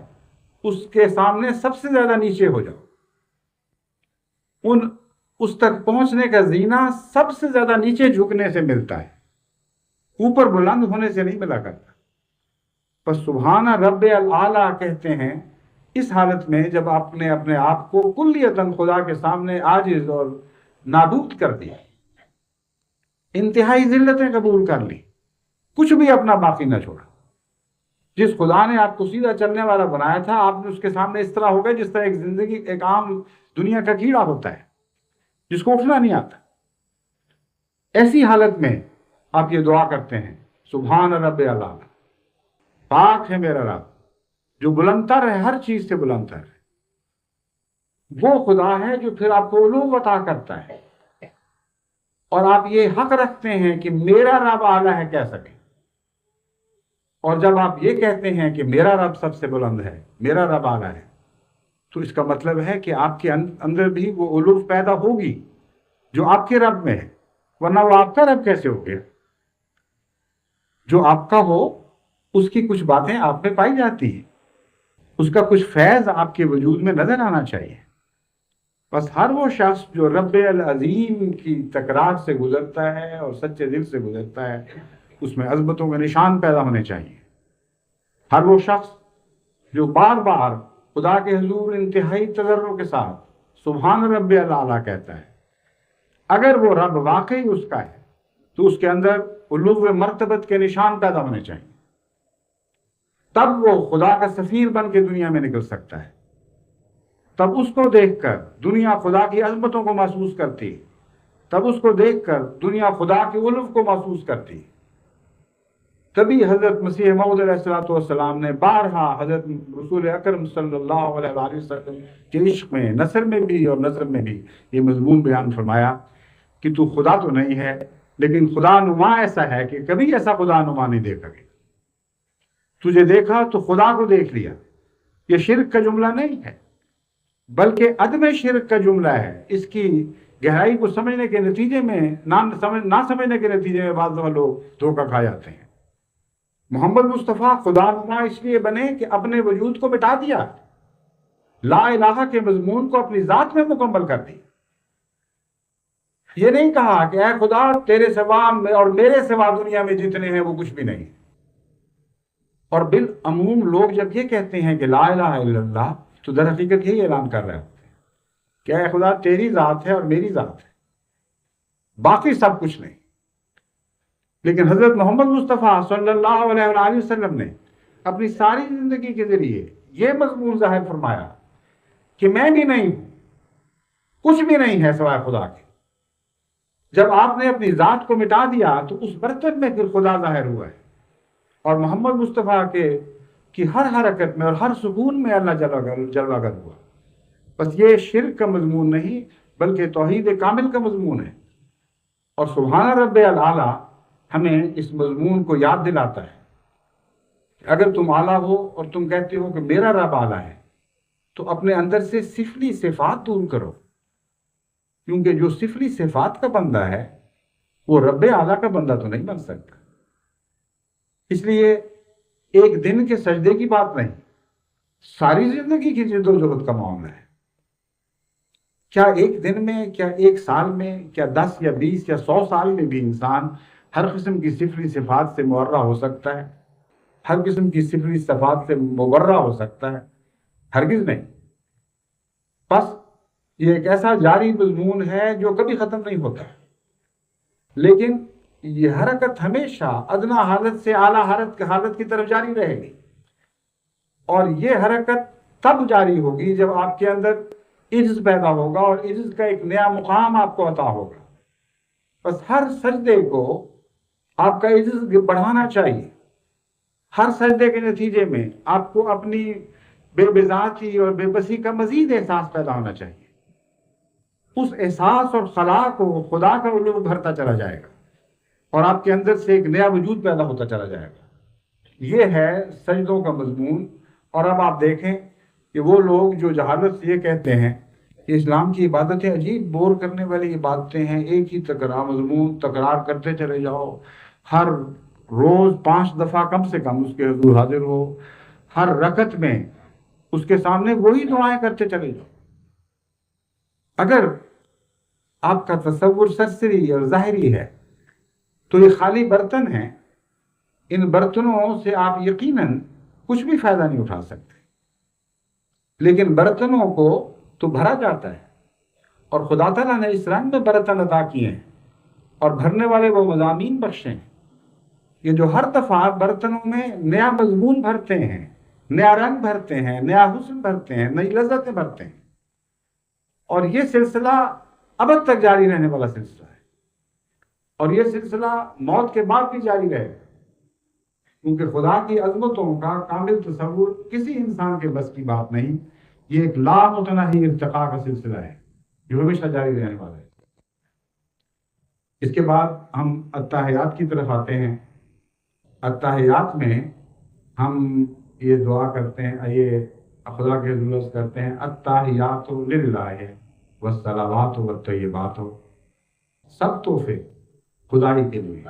اس کے سامنے سب سے زیادہ نیچے ہو جاؤ. اس تک پہنچنے کا زینہ سب سے زیادہ نیچے جھکنے سے ملتا ہے، اوپر بلند ہونے سے نہیں ملا کرتا. بس سبحان رب العالی کہتے ہیں اس حالت میں جب آپ نے اپنے آپ کو کلیتاً خدا کے سامنے عاجز اور نابود کر دیا، انتہائی ذلتیں قبول کر لی، کچھ بھی اپنا باقی نہ چھوڑا. جس خدا نے آپ کو سیدھا چلنے والا بنایا تھا، آپ نے اس کے سامنے اس طرح ہو گئے جس طرح ایک عام دنیا کا کیڑا ہوتا ہے جس کو اٹھنا نہیں آتا. ایسی حالت میں آپ یہ دعا کرتے ہیں، سبحان رب العالی، پاک ہے میرا رب جو بلند تر ہے، ہر چیز سے بلند تر ہے. وہ خدا ہے جو پھر آپ کو علو عطا کرتا ہے، اور آپ یہ حق رکھتے ہیں کہ میرا رب اعلیٰ ہے کہہ سکیں. اور جب آپ یہ کہتے ہیں کہ میرا رب سب سے بلند ہے، میرا رب اعلیٰ ہے، تو اس کا مطلب ہے کہ آپ کے اندر بھی وہ الوف پیدا ہوگی جو آپ کے رب میں ہے، ورنہ وہ آپ کا رب کیسے ہو گیا؟ جو آپ کا ہو اس کی کچھ باتیں آپ میں پائی جاتی ہیں، اس کا کچھ فیض آپ کے وجود میں نظر آنا چاہیے. بس ہر وہ شخص جو رب العظیم کی تکرار سے گزرتا ہے اور سچے دل سے گزرتا ہے، اس میں عظمتوں کے نشان پیدا ہونے چاہیے. ہر وہ شخص جو بار بار خدا کے حضور انتہائی تضرع کے ساتھ سبحان رب العالی کہتا ہے، اگر وہ رب واقعی اس کا ہے تو اس کے اندر علو مرتبت کے نشان پیدا ہونے چاہیے. تب وہ خدا کا سفیر بن کے دنیا میں نکل سکتا ہے. تب اس کو دیکھ کر دنیا خدا کی عظمتوں کو محسوس کرتی، تب اس کو دیکھ کر دنیا خدا کے علو کو محسوس کرتی. تبھی حضرت مسیح موعود علیہ السلام نے بارہا حضرت رسول اکرم صلی اللہ علیہ وسلم کے عشق میں، نثر میں بھی اور نظر میں بھی یہ مضمون بیان فرمایا کہ تو خدا تو نہیں ہے، لیکن خدا نما ایسا ہے کہ کبھی ایسا خدا نما نہیں دیکھا گیا. تجھے دیکھا تو خدا کو دیکھ لیا. یہ شرک کا جملہ نہیں ہے بلکہ عدم شرک کا جملہ ہے. اس کی گہرائی کو سمجھنے کے نتیجے میں نہ سمجھنے کے نتیجے میں بعض دفعہ لوگ دھوکہ کھا جاتے ہیں. محمد مصطفیٰ خدا نما اس لیے بنے کہ اپنے وجود کو مٹا دیا، لا الہ کے مضمون کو اپنی ذات میں مکمل کر دی. یہ نہیں کہا کہ اے خدا تیرے سوا اور میرے سوا دنیا میں جتنے ہیں وہ کچھ بھی نہیں. اور بالعموم لوگ جب یہ کہتے ہیں کہ لا الہ الا اللہ تو در حقیقت یہی اعلان کر رہے ہوتے ہیں کہ اے خدا تیری ذات ہے اور میری ذات ہے، باقی سب کچھ نہیں. لیکن حضرت محمد مصطفیٰ صلی اللہ علیہ وآلہ وسلم نے اپنی ساری زندگی کے ذریعے یہ مضمون ظاہر فرمایا کہ میں بھی نہیں ہوں، کچھ بھی نہیں ہے سوائے خدا کے. جب آپ نے اپنی ذات کو مٹا دیا تو اس برتن میں پھر خدا ظاہر ہوا ہے، اور محمد مصطفیٰ کی ہر حرکت میں اور ہر سکون میں اللہ جلوہ گر ہوا. بس یہ شرک کا مضمون نہیں بلکہ توحید کامل کا مضمون ہے. اور سبحان رب العالی ہمیں اس مضمون کو یاد دلاتا ہے. اگر تم اعلیٰ ہو اور تم کہتے ہو کہ میرا رب اعلیٰ ہے تو اپنے اندر سے سفلی صفات دور کرو، کیونکہ جو سفلی صفات کا بندہ ہے وہ رب اعلیٰ کا بندہ تو نہیں بن سکتا. اس لیے ایک دن کے سجدے کی بات نہیں، ساری زندگی کی جد و جہد کا معاملہ ہے. کیا ایک دن میں، کیا ایک سال میں، کیا 10 یا 20 یا 100 سال میں بھی انسان ہر قسم کی سفلی صفات سے معرہ ہو سکتا ہے؟ ہر قسم کی سفلی صفات سے مبرہ ہو سکتا ہے؟ ہرگز نہیں. بس یہ ایک ایسا جاری مضمون ہے جو کبھی ختم نہیں ہوتا. لیکن یہ حرکت ہمیشہ ادنا حالت سے اعلیٰ حالت کی طرف جاری رہے گی. اور یہ حرکت تب جاری ہوگی جب آپ کے اندر عجز پیدا ہوگا اور عجز کا ایک نیا مقام آپ کو عطا ہوگا. بس ہر سجدے کو آپ کا عجز بڑھانا چاہیے. ہر سجدے کے نتیجے میں آپ کو اپنی بے بذاتی اور بے بسی کا مزید احساس پیدا ہونا چاہیے. اس احساس اور خلا کو خدا کا علو بھرتا چلا جائے گا اور آپ کے اندر سے ایک نیا وجود پیدا ہوتا چلا جائے گا. یہ ہے سجدوں کا مضمون. اور اب آپ دیکھیں کہ وہ لوگ جو جہالت سے یہ کہتے ہیں کہ اسلام کی عبادتیں عجیب بور کرنے والی عبادتیں ہیں، ایک ہی مضمون تکرار کرتے چلے جاؤ، ہر روز 5 دفعہ کم سے کم اس کے حضور حاضر ہو، ہر رکعت میں اس کے سامنے وہی دعائیں کرتے چلے جاؤ. اگر آپ کا تصور سرسری اور ظاہری ہے تو یہ خالی برتن ہیں. ان برتنوں سے آپ یقیناً کچھ بھی فائدہ نہیں اٹھا سکتے. لیکن برتنوں کو تو بھرا جاتا ہے، اور خدا تعالیٰ نے اس رنگ میں برتن عطا کیے ہیں اور بھرنے والے وہ مضامین بخشے ہیں کہ جو ہر دفعہ برتنوں میں نیا مضمون بھرتے ہیں، نیا رنگ بھرتے ہیں، نیا حسن بھرتے ہیں، نئی لذتیں بھرتے ہیں. اور یہ سلسلہ ابد تک جاری رہنے والا سلسلہ ہے، اور یہ سلسلہ موت کے بعد بھی جاری رہے گا، کیونکہ خدا کی عظمتوں کا کامل تصور کسی انسان کے بس کی بات نہیں. یہ ایک لامتناہی ارتقاء کا سلسلہ ہے جو ہمیشہ جاری رہنے والا ہے. اس کے بعد ہم التحیات کی طرف آتے ہیں. التحیات میں ہم یہ دعا کرتے ہیں، یہ خدا کے حضور عرض کرتے ہیں التحیات للہ والصلوات والطیبات، سب تحفے خدا ہی کے لیے،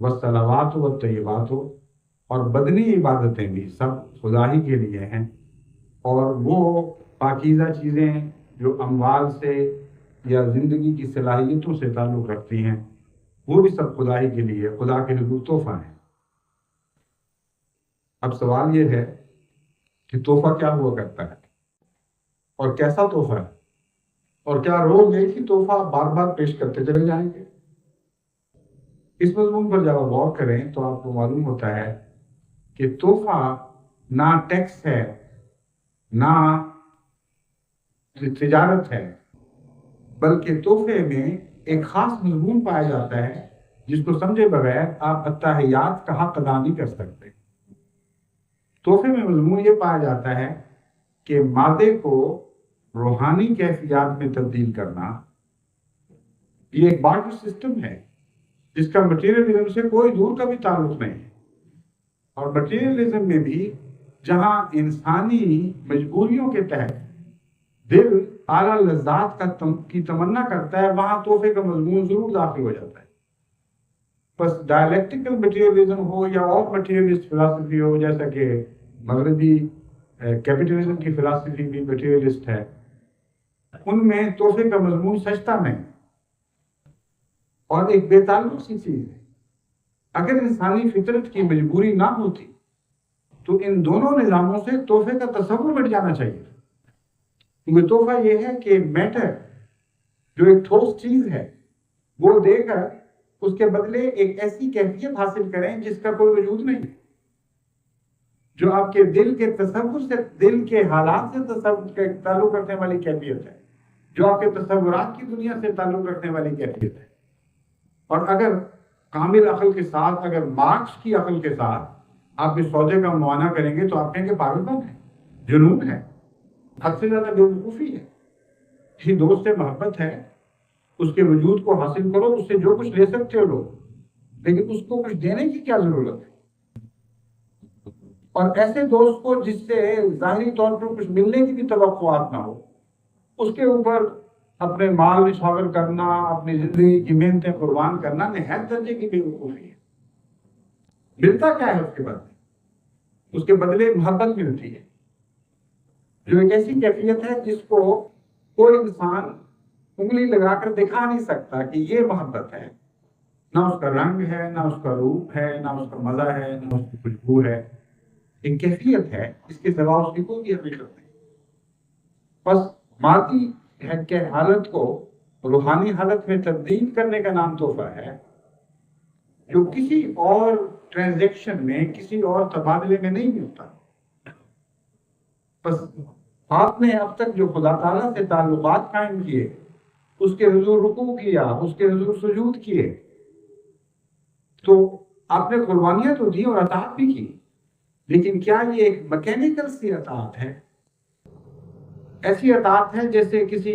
والصلوات والطیبات، اور بدنی عبادتیں بھی سب خدا ہی کے لیے ہیں. اور وہ پاکیزہ چیزیں جو اموال سے یا زندگی کی صلاحیتوں سے تعلق رکھتی ہیں وہ بھی سب خدا ہی کے لیے، خدا کے حضور تحفہ ہیں. اب سوال یہ ہے کہ تحفہ کیا ہوا کرتا ہے اور کیسا تحفہ ہے، اور کیا روز ایک ہی تحفہ بار بار پیش کرتے چلے جائیں گے؟ اس مضمون پر جب آپ غور کریں تو آپ کو معلوم ہوتا ہے کہ تحفہ نہ ٹیکس ہے، نہ تجارت ہے، بلکہ تحفے میں ایک خاص مضمون پایا جاتا ہے جس کو سمجھے بغیر آپ التحیات کا حق ادا نہیں کر سکتے. تحفے میں مضمون یہ پایا جاتا ہے کہ مادے کو روحانی کیفیات میں تبدیل کرنا. یہ ایک بارٹر سسٹم ہے جس کا مٹیریلزم سے کوئی دور کا بھی تعلق نہیں ہے. اور مٹیریلزم میں بھی جہاں انسانی مجبوریوں کے تحت دل اعلیٰ لذات کی تمنا کرتا ہے، وہاں تحفے کا مضمون ضرور داخل ہو جاتا ہے. بس ڈائلیکٹیکل مٹیریلزم ہو یا اور مٹیریلسٹ فلاسفی ہو، جیسا کہ مغربی کیپٹلزم کی فلاسفی بھی مٹیریلسٹ ہے، ان میں تحفے کا مضمون سجتا نہیں اور ایک بے تعلق سی چیز ہے. اگر انسانی فطرت کی مجبوری نہ ہوتی تو ان دونوں نظاموں سے تحفے کا تصور مٹ جانا چاہیے. کیونکہ تحفہ یہ ہے کہ میٹر جو ایک ٹھوس چیز ہے وہ دے کر اس کے بدلے ایک ایسی کیفیت حاصل کریں جس کا کوئی وجود نہیں، جو آپ کے دل کے تصور سے، دل کے حالات سے تعلق رکھنے والی کیفیت ہے، جو آپ کے تصورات کی دنیا سے تعلق رکھنے والی کیفیت ہے. اور اگر کامل عقل کے ساتھ، اگر مارکس کی عقل کے ساتھ آپ اس سودے کا معائنہ کریں گے تو آپ کہیں گے پاگل پن ہے، جنون ہے، حد سے زیادہ بے وقوفی ہے. کسی دوست سے محبت ہے، اس کے وجود کو حاصل کرو، اس سے جو کچھ لے سکتے ہو لو، لیکن اس کو کچھ دینے کی کیا ضرورت ہے؟ اور ایسے دوست کو جس سے ظاہری طور پر کچھ ملنے کی بھی توقعات نہ ہو، اس کے اوپر اپنے مال نشاور کرنا، اپنی زندگی کی محنتیں قربان کرنا نہایت درجے کی بے وقوفی ہے۔ ملتا کیا ہے اس کے بدلے؟ اس کے بدلے محبت ملتی ہے، جو ایک ایسی کیفیت ہے جس کو کوئی انسان انگلی لگا کر دکھا نہیں سکتا کہ یہ محبت ہے۔ نہ اس کا رنگ ہے، نہ اس کا روپ ہے، نہ اس کا مزہ ہے، نہ اس کی خوشبو ہے، ایک کیفیت ہے اس کے سوا اس کی کوئی حقیقت نہیں۔ بس مادی کے حالت کو روحانی حالت میں تبدیل کرنے کا نام تحفہ ہے، جو کسی اور ٹرانزیکشن میں، کسی اور تبادلے میں نہیں ملتا۔ بس آپ نے اب تک جو خدا تعالیٰ سے تعلقات قائم کیے، اس کے حضور رکوع کیا، اس کے حضور سجود کیے، تو آپ نے قربانیاں تو دی اور اطاعت بھی کی، لیکن کیا یہ ایک میکینیکل سی اطاعت ہے؟ ایسی اطاعت ہے جیسے کسی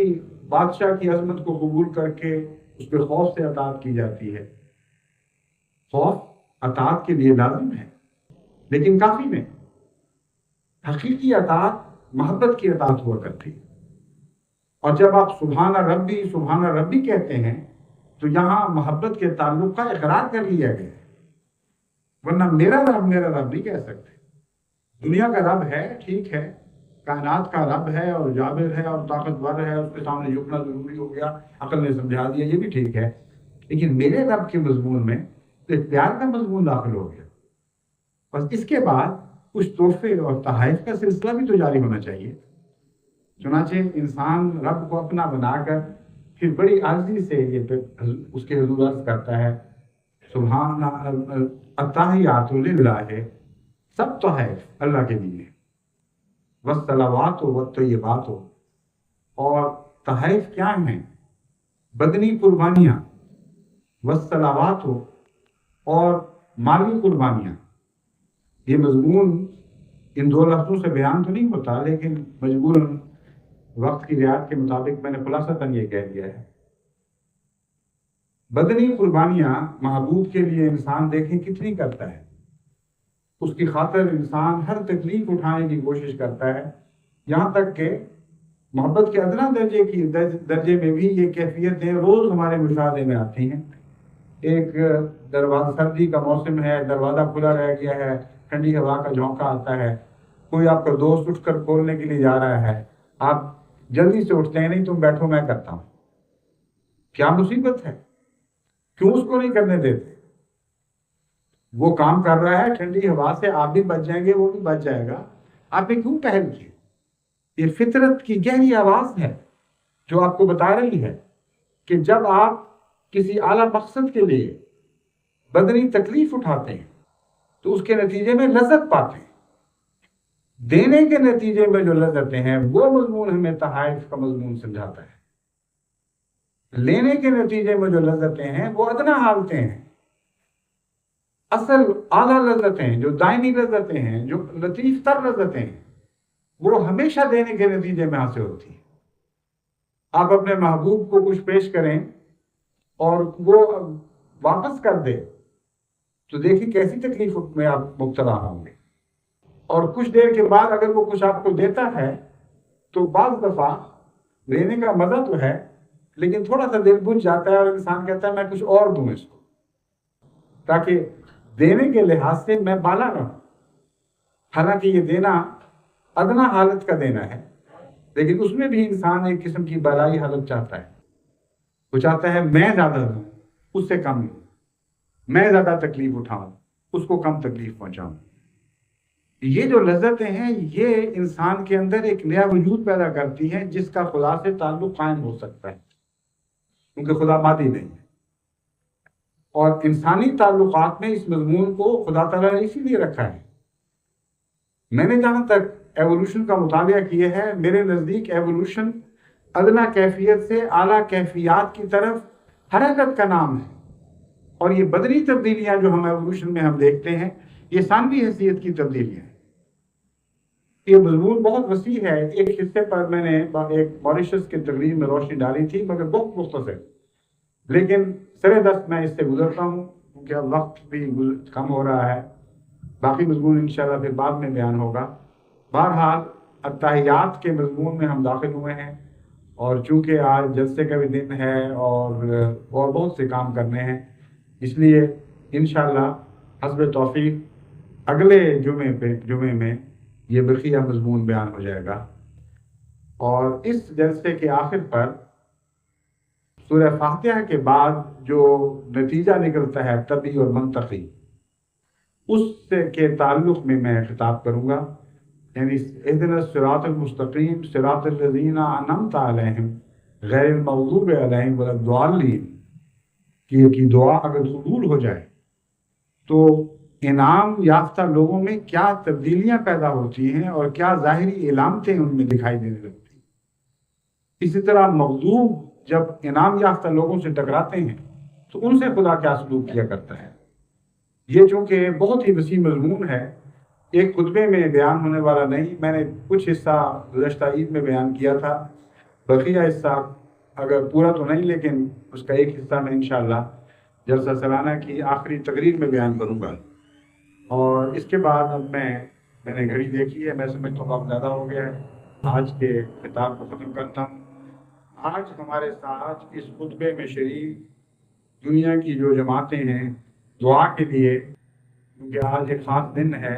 بادشاہ کی عظمت کو قبول کر کے اس کے خوف سے اطاعت کی جاتی ہے۔ خوف اطاعت کے لیے لازم ہے، لیکن کافی نہیں۔ حقیقی اطاعت محبت کی اطاعت ہوا کرتی ہے۔ اور جب آپ سبحان ربی سبحان ربی کہتے ہیں تو یہاں محبت کے تعلق کا اقرار کر لیا گیا ہے، ورنہ میرا رب نہیں کہہ سکتے۔ دنیا کا رب ہے، ٹھیک ہے، کائنات کا رب ہے اور جابر ہے اور طاقتور ہے، اس کے سامنے جھکنا ضروری ہو گیا، عقل نے سمجھا دیا، یہ بھی ٹھیک ہے، لیکن میرے رب کے مضمون میں ایک پیار کا مضمون داخل ہو گیا۔ بس اس کے بعد کچھ تحفے اور تحائف کا سلسلہ بھی تو جاری ہونا چاہیے۔ چنانچہ انسان رب کو اپنا بنا کر پھر بڑی عاجزی سے یہ اس کے حضور عرض کرتا ہے، سبحان التحیات للہ، سب تحائف اللہ کے لیے، والصلوات والطیبات، اور تحائف کیا ہیں؟ بدنی قربانیاں، والصلوات، اور مالی قربانیاں۔ یہ مضمون ان دو لفظوں سے بیان تو نہیں ہوتا، لیکن مجبوراً وقت کی رعایت کے مطابق میں نے خلاصتاً یہ کہہ دیا ہے۔ بدنی قربانیاں محبوب کے لیے انسان دیکھیں کتنی کرتا ہے، اس کی خاطر انسان ہر تکلیف اٹھانے کی کوشش کرتا ہے، یہاں تک کہ محبت کے ادنا درجے میں بھی یہ کیفیتیں روز ہمارے مشاہدے میں آتی ہیں۔ ایک دروازہ، سردی کا موسم ہے، دروازہ کھلا رہ گیا ہے، ٹھنڈی ہوا کا جھونکا آتا ہے، کوئی آپ کا دوست اٹھ کر کھولنے کے لیے جا رہا ہے، آپ جلدی سے اٹھتے ہیں، نہیں تم بیٹھو میں کرتا ہوں۔ کیا مصیبت ہے؟ کیوں اس کو نہیں کرنے دیتے؟ وہ کام کر رہا ہے ٹھنڈی ہوا سے، آپ بھی بچ جائیں گے، وہ بھی بچ جائے گا، آپ نے کیوں پہل کی؟ یہ فطرت کی گہری آواز ہے جو آپ کو بتا رہی ہے کہ جب آپ کسی اعلیٰ مقصد کے لیے بدنی تکلیف اٹھاتے ہیں تو اس کے نتیجے میں لذت پاتے ہیں۔ دینے کے نتیجے میں جو لذتیں ہیں وہ مضمون ہمیں تحائف کا مضمون سمجھاتا ہے۔ لینے کے نتیجے میں جو لذتیں ہیں وہ ادنا حالتیں ہیں۔ اصل اعلیٰ لذتیں، جو دائمی لذتیں ہیں، جو لطیف تر لذتیں ہیں، وہ ہمیشہ دینے کے نتیجے میں حاصل ہوتی ہیں۔ آپ اپنے محبوب کو کچھ پیش کریں اور وہ واپس کر دے تو دیکھیں کیسی تکلیف میں آپ مبتلا ہوں گے، اور کچھ دیر کے بعد اگر وہ کچھ آپ کو دیتا ہے تو بعض دفعہ لینے کا مزہ تو ہے، لیکن تھوڑا سا دل بجھ جاتا ہے اور انسان کہتا ہے میں کچھ اور دوں اس کو، تاکہ دینے کے لحاظ سے میں بالا رہوں۔ حالانکہ یہ دینا ادنا حالت کا دینا ہے، لیکن اس میں بھی انسان ایک قسم کی بالائی حالت چاہتا ہے۔ وہ چاہتا ہے میں زیادہ دوں، اس سے کم دوں، میں زیادہ تکلیف اٹھاؤں، اس کو کم تکلیف پہنچاؤں۔ یہ جو لذتیں ہیں یہ انسان کے اندر ایک نیا وجود پیدا کرتی ہیں جس کا خدا سے تعلق قائم ہو سکتا ہے، کیونکہ خدا مادی نہیں ہے۔ اور انسانی تعلقات میں اس مضمون کو خدا تعالیٰ نے اسی لیے رکھا ہے۔ میں نے جہاں تک ایوولوشن کا مطالعہ کیا ہے، میرے نزدیک ایوولوشن ادنا کیفیت سے اعلیٰ کیفیات کی طرف حرکت کا نام ہے، اور یہ بدنی تبدیلیاں جو ہم ایوولوشن میں ہم دیکھتے ہیں یہ ثانوی حیثیت کی تبدیلیاں ہیں۔ یہ مضمون بہت وسیع ہے. ایک حصے پر میں نے ایک ماریشس کی تقریر میں روشنی ڈالی تھی مگر بہت مختصر، لیکن سرے دست میں اس سے گزرتا ہوں کیونکہ وقت بھی کم ہو رہا ہے. باقی مضمون انشاءاللہ پھر بعد میں بیان ہوگا. بہرحال التحیات کے مضمون میں ہم داخل ہوئے ہیں، اور چونکہ آج جلسے کا بھی دن ہے اور بہت سے کام کرنے ہیں، اس لیے انشاءاللہ حسب توفیق اگلے جمعے میں یہ بقیہ مضمون بیان ہو جائے گا. اور اس جلسے کے آخر پر سورہ فاتحہ کے بعد جو نتیجہ نکلتا ہے طبعی اور منطقی، اس سے کے تعلق میں خطاب کروں گا. یعنی اهدنا الصراط المستقیم صراط الذین انعمت علیہم غیر المغضوب علیہم ولا الضالین کی دعا اگر قبول ہو جائے تو انعام یافتہ لوگوں میں کیا تبدیلیاں پیدا ہوتی ہیں اور کیا ظاہری علامتیں ان میں دکھائی دینے لگتی ہیں. اسی طرح مغضوب جب انعام یافتہ لوگوں سے ٹکراتے ہیں تو ان سے خدا کیا سلوک کیا کرتا ہے. یہ چونکہ بہت ہی وسیع مضمون ہے، ایک خطبے میں بیان ہونے والا نہیں. میں نے کچھ حصہ گزشتہ عید میں بیان کیا تھا، بقیہ حصہ اگر پورا تو نہیں لیکن اس کا ایک حصہ میں انشاءاللہ جلسہ سالانہ کی آخری تقریر میں بیان کروں گا. اور اس کے بعد اب میں نے گھڑی دیکھی ہے، میں سمجھتا ہوں اب زیادہ ہو گیا ہے، آج کے خطاب کو ختم کرتا ہوں. آج ہمارے ساتھ اس خطبے میں شریک دنیا کی جو جماعتیں ہیں دعا کے لیے، کیونکہ آج ایک خاص دن ہے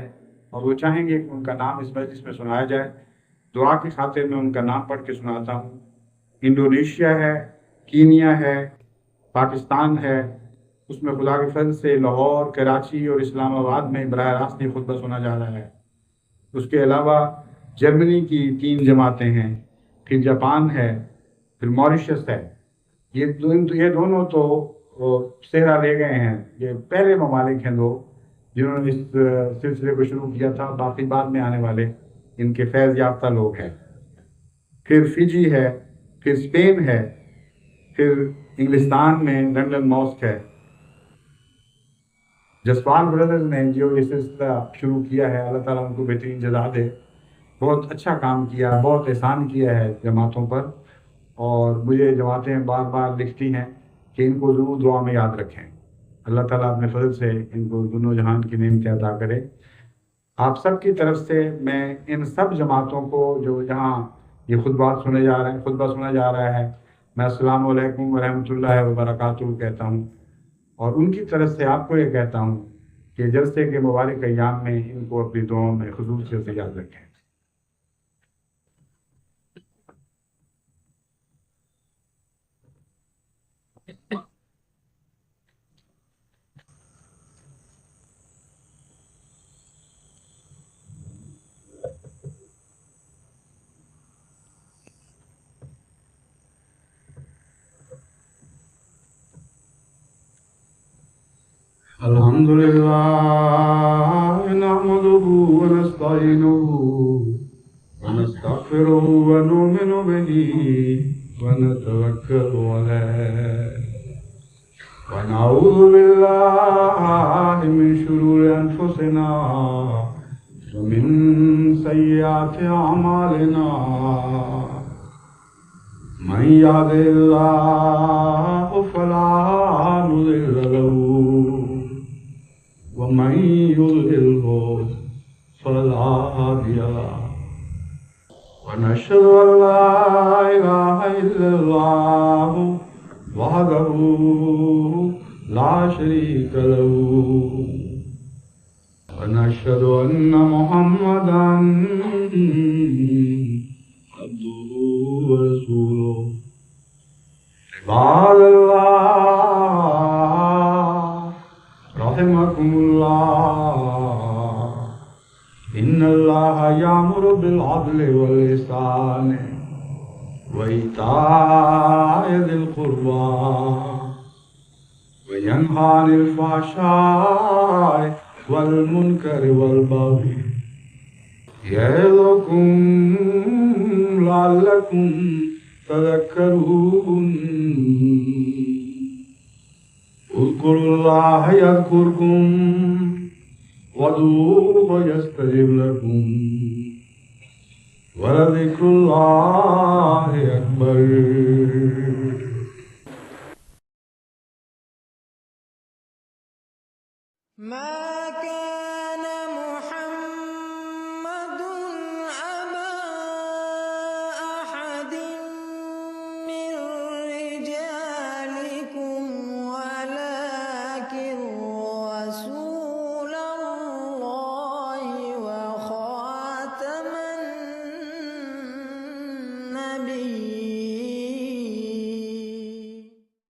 اور وہ چاہیں گے کہ ان کا نام اس مجلس میں سنایا جائے. دعا کی خاطر میں ان کا نام پڑھ کے سناتا ہوں. انڈونیشیا ہے، کینیا ہے، پاکستان ہے، اس میں خدا کے فضل سے لاہور، کراچی اور اسلام آباد میں براہ راست یہ خطبہ سنا جا رہا ہے. اس کے علاوہ جرمنی کی 3 جماعتیں ہیں، پھر جاپان ہے، پھر ماریشس ہے. یہ دونوں تو صحرا لے گئے ہیں. یہ پہلے ممالک ہیں دو جنہوں نے اس سلسلے کو شروع کیا تھا، باقی بعد میں آنے والے ان کے فیض یافتہ لوگ ہیں. پھر فجی ہے، پھر اسپین ہے، پھر انگلستان میں لنڈن ماسک ہے. جسپال بردرز نے جو یہ سلسلہ شروع کیا ہے، اللہ تعالیٰ ان کو بہترین جزا دے. بہت اچھا کام کیا، بہت احسان کیا ہے جماعتوں پر، اور مجھے جماعتیں بار بار لکھتی ہیں کہ ان کو ضرور دعا میں یاد رکھیں. اللہ تعالیٰ اپنے فضل سے ان کو دونوں جہان کی نعمتیں عطا کرے. آپ سب کی طرف سے میں ان سب جماعتوں کو جو جہاں یہ خطبہ سنا جا رہا ہے، میں السلام علیکم ورحمۃ اللہ وبرکاتہ کہتا ہوں، اور ان کی طرف سے آپ کو یہ کہتا ہوں کہ جلسے کے مبارک ایام میں ان کو اپنی دعاؤں میں خصوصیت سے یاد رکھیں. الحمد لله نحمده ونستعينه ونستغفره ونؤمن به ونتوكل عليه ونعوذ بالله من شرور أنفسنا ومن سيئات أعمالنا من يهده الله فلا مضل له ومن يضلله فلا هادي له ونشهد أن لا إله إلا الله وحده لا شريك له ونشهد أن محمدا عبده ورسوله. عباد الله رحمكم الله إن الله يأمر بالعدل والإحسان وإيتاء ذي القربى وينهى عن الفحشاء والمنكر والبغي يعظكم لعلكم تذكرون. اذكروا الله يذكركم وادعوه يستجب لكم ولذكر الله أكبر. ما